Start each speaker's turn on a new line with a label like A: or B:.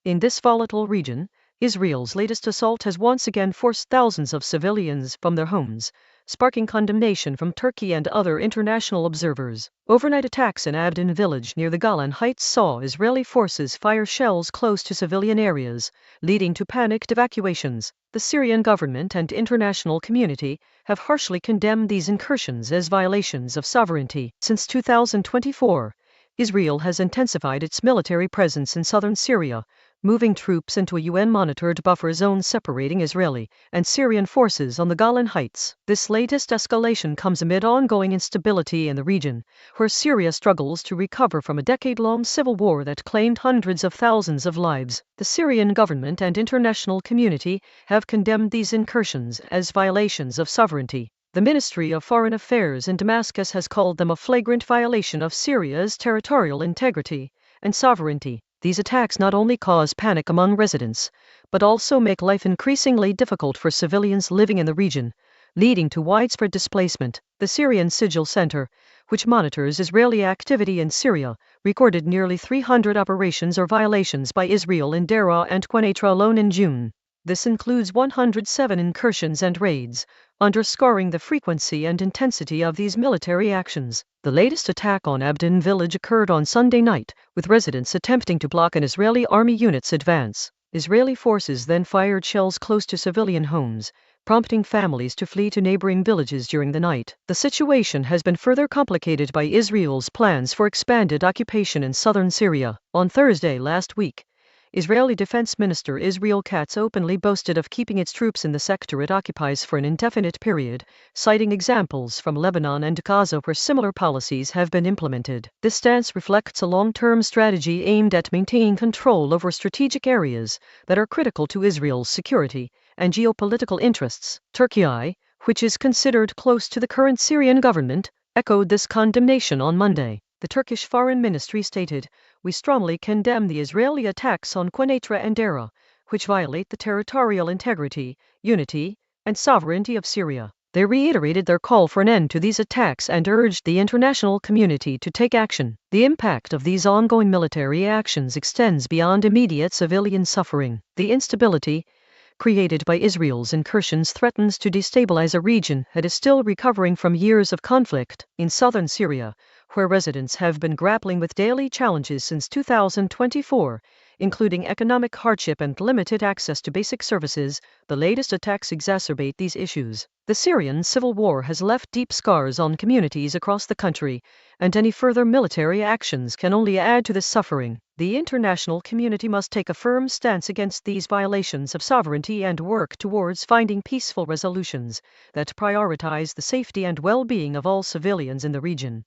A: In this volatile region, Israel's latest assault has once again forced thousands of civilians from their homes, sparking condemnation from Turkey and other international observers. Overnight attacks in Abdin village near the Golan Heights saw Israeli forces fire shells close to civilian areas, leading to panicked evacuations. The Syrian government and international community have harshly condemned these incursions as violations of sovereignty. Since 2024, Israel has intensified its military presence in southern Syria, moving troops into a UN-monitored buffer zone separating Israeli and Syrian forces on the Golan Heights. This latest escalation comes amid ongoing instability in the region, where Syria struggles to recover from a decade-long civil war that claimed hundreds of thousands of lives. The Syrian government and international community have condemned these incursions as violations of sovereignty. The Ministry of Foreign Affairs in Damascus has called them a flagrant violation of Syria's territorial integrity and sovereignty. These attacks not only cause panic among residents, but also make life increasingly difficult for civilians living in the region, leading to widespread displacement. The Syrian Sigil Center, which monitors Israeli activity in Syria, recorded nearly 300 operations or violations by Israel in Daraa and Quneitra alone in June. This includes 107 incursions and raids, underscoring the frequency and intensity of these military actions. The latest attack on Abdin village occurred on Sunday night, with residents attempting to block an Israeli army unit's advance. Israeli forces then fired shells close to civilian homes, prompting families to flee to neighboring villages during the night. The situation has been further complicated by Israel's plans for expanded occupation in southern Syria. On Thursday last week, Israeli Defense Minister Israel Katz openly boasted of keeping its troops in the sector it occupies for an indefinite period, citing examples from Lebanon and Gaza where similar policies have been implemented. This stance reflects a long-term strategy aimed at maintaining control over strategic areas that are critical to Israel's security and geopolitical interests. Turkey, which is considered close to the current Syrian government, echoed this condemnation on Monday. The Turkish Foreign Ministry stated, "We strongly condemn the Israeli attacks on Quneitra and Daraa, which violate the territorial integrity, unity, and sovereignty of Syria." They reiterated their call for an end to these attacks and urged the international community to take action. The impact of these ongoing military actions extends beyond immediate civilian suffering. The instability created by Israel's incursions threatens to destabilize a region that is still recovering from years of conflict. In southern Syria, where residents have been grappling with daily challenges since 2024, including economic hardship and limited access to basic services, the latest attacks exacerbate these issues. The Syrian civil war has left deep scars on communities across the country, and any further military actions can only add to this suffering. The international community must take a firm stance against these violations of sovereignty and work towards finding peaceful resolutions that prioritize the safety and well-being of all civilians in the region.